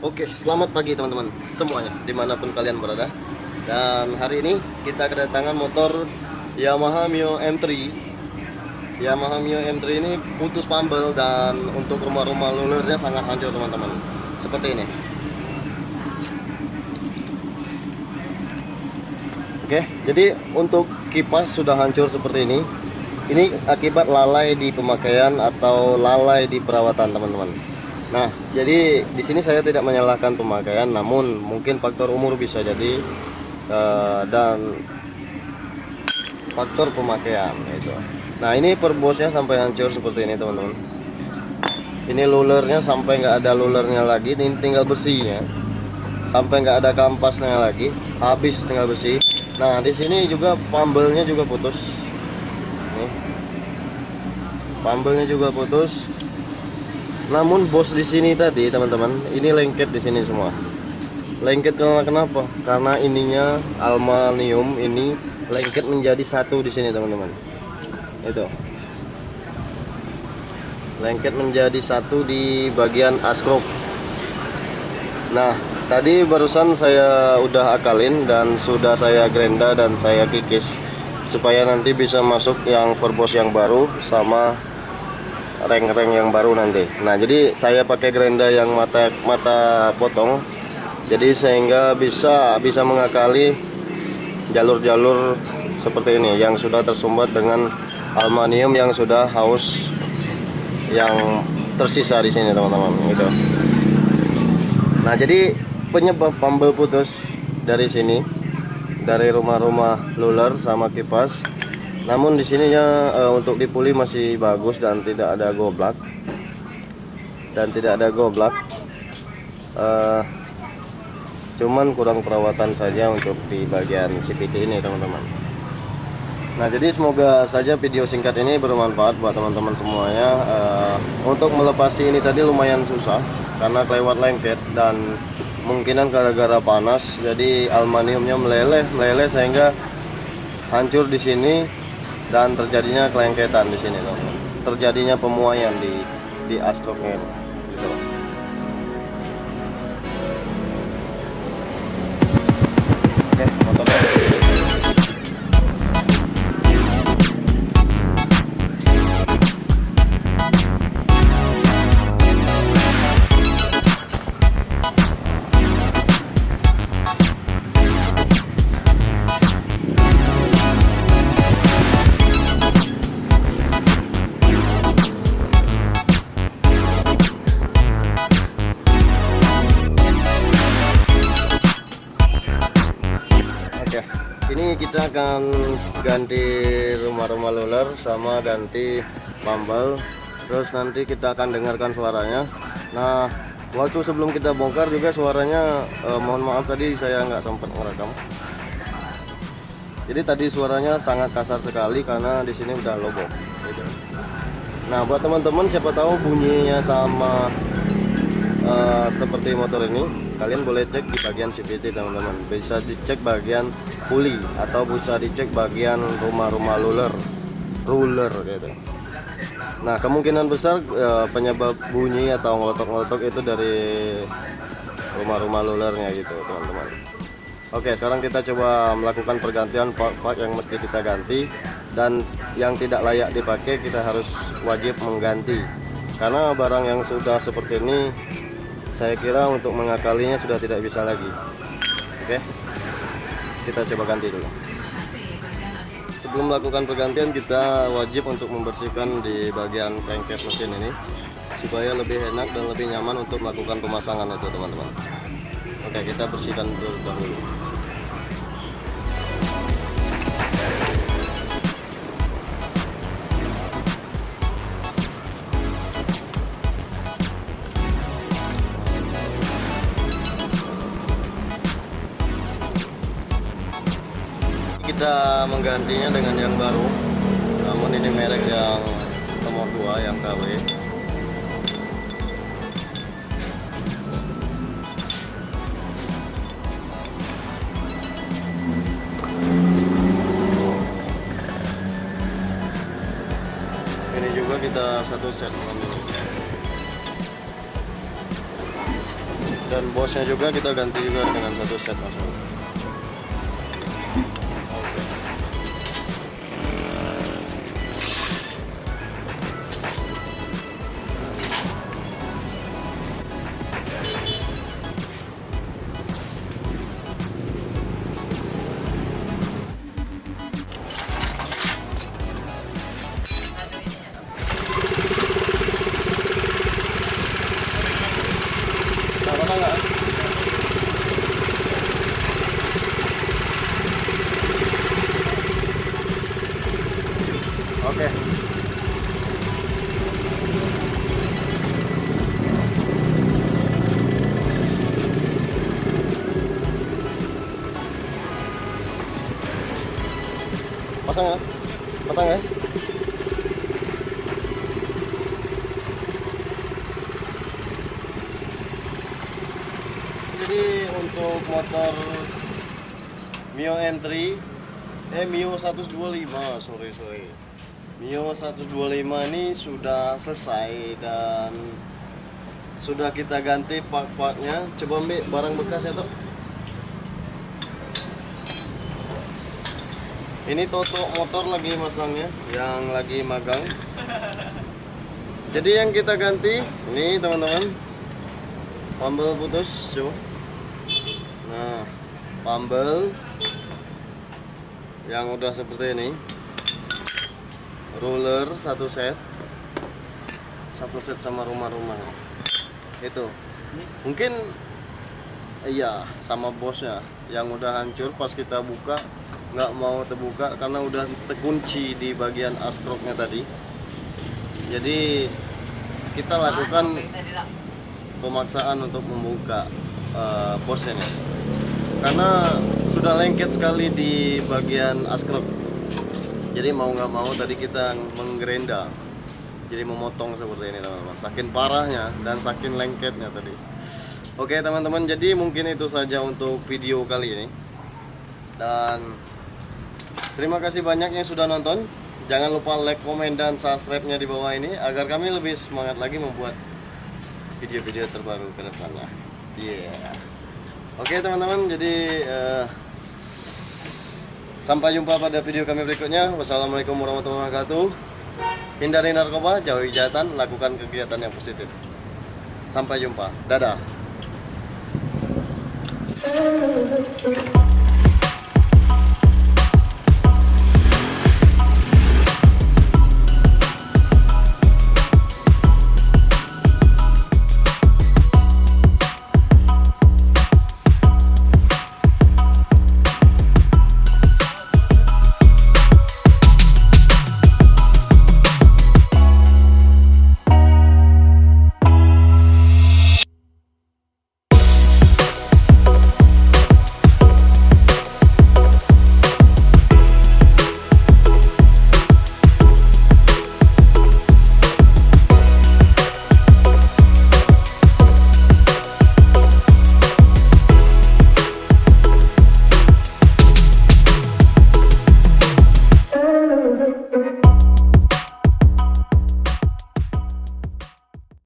Oke, selamat pagi teman-teman semuanya dimanapun kalian berada. Dan hari ini kita kedatangan motor Yamaha Mio M3. Yamaha Mio M3 ini putus pambel dan untuk rumah-rumah lulernya sangat hancur teman-teman. Seperti ini. Oke, jadi untuk kipas sudah hancur seperti ini. Ini akibat lalai di pemakaian atau lalai di perawatan teman-teman. Nah, jadi di sini saya tidak menyalahkan pemakaian, namun mungkin faktor umur bisa jadi dan faktor pemakaian itu. Nah, ini perbosnya sampai hancur seperti ini teman-teman. Ini lulernya sampai nggak ada lulernya lagi, ini tinggal besinya. Sampai nggak ada kampasnya lagi, habis tinggal besi. Nah, di sini juga pambelnya juga putus. Nih, pambelnya juga putus. Namun bos di sini tadi teman-teman, ini lengket di sini semua. Lengket karena kenapa? Karena ininya aluminium ini lengket menjadi satu di sini teman-teman. Itu. Lengket menjadi satu di bagian askrop. Nah, tadi barusan saya udah akalin dan sudah saya grenda dan saya kikis supaya nanti bisa masuk yang perbos yang baru sama reng-reng yang baru nanti. Nah, jadi saya pakai grenda yang mata potong, jadi sehingga bisa mengakali jalur-jalur seperti ini yang sudah tersumbat dengan aluminium yang sudah haus yang tersisa di sini teman-teman gitu. Nah, jadi penyebab pambel putus dari sini, dari rumah-rumah luler sama kipas. Namun di sininya untuk dipuli masih bagus dan tidak ada goblak. Cuman kurang perawatan saja untuk di bagian CVT ini teman-teman. Nah, jadi semoga saja video singkat ini bermanfaat buat teman-teman semuanya. Untuk melepasi ini tadi lumayan susah karena kelewat lengket dan mungkinan gara-gara panas jadi aluminiumnya meleleh sehingga hancur di sini dan terjadinya kelengketan di sini teman-teman. Terjadinya pemuaian di askroknya gitu. Oke, motornya. Ini kita akan ganti rumah-rumah luler sama ganti pambel, terus nanti kita akan dengarkan suaranya. Nah, waktu sebelum kita bongkar juga suaranya mohon maaf tadi saya nggak sempat merekam. Jadi tadi suaranya sangat kasar sekali karena di sini udah lobok gitu. Nah, buat teman-teman siapa tahu bunyinya sama seperti motor ini, kalian boleh cek di bagian CVT teman-teman. Bisa dicek bagian puli atau bisa dicek bagian rumah-rumah ruler gitu. Nah, kemungkinan besar penyebab bunyi atau ngelotok-ngelotok itu dari rumah-rumah lulernya gitu teman-teman. Oke, sekarang kita coba melakukan pergantian part-part yang mesti kita ganti, dan yang tidak layak dipakai kita harus wajib mengganti karena barang yang sudah seperti ini saya kira untuk mengakalinya sudah tidak bisa lagi. Oke, kita coba ganti dulu. Sebelum melakukan pergantian kita wajib untuk membersihkan di bagian crankcase mesin ini supaya lebih enak dan lebih nyaman untuk melakukan pemasangan itu teman-teman. Oke, kita bersihkan dahulu. Kita menggantinya dengan yang baru, namun ini merek yang nomor 2 yang KW. Ini juga kita satu set mengambil. Dan bosnya juga kita ganti juga dengan satu set langsung. Oke. Pasang ya? Pasang ya? Jadi untuk motor Mio M3 Mio 125, sorry. Mio 125 ini sudah selesai dan sudah kita ganti part-partnya. Coba ambil barang bekasnya tuh. Ini Toto motor lagi masangnya, yang lagi magang. Jadi yang kita ganti ini teman-teman, pambel putus, coba. Nah, pambel yang udah seperti ini. Roller satu set sama rumah-rumah itu mungkin iya sama bosnya yang udah hancur pas kita buka, nggak mau terbuka karena udah terkunci di bagian askroknya tadi. Jadi kita lakukan pemaksaan untuk membuka bosnya karena sudah lengket sekali di bagian askrok. Jadi mau nggak mau tadi kita menggerenda, jadi memotong seperti ini teman-teman. Saking parahnya dan saking lengketnya tadi. Oke teman-teman, jadi mungkin itu saja untuk video kali ini. Dan terima kasih banyak yang sudah nonton. Jangan lupa like, komen, dan subscribe-nya di bawah ini agar kami lebih semangat lagi membuat video-video terbaru ke depannya. Oke teman-teman, jadi sampai jumpa pada video kami berikutnya. Wassalamualaikum warahmatullahi wabarakatuh. Hindari narkoba, jauhi kejahatan, lakukan kegiatan yang positif. Sampai jumpa. Dadah.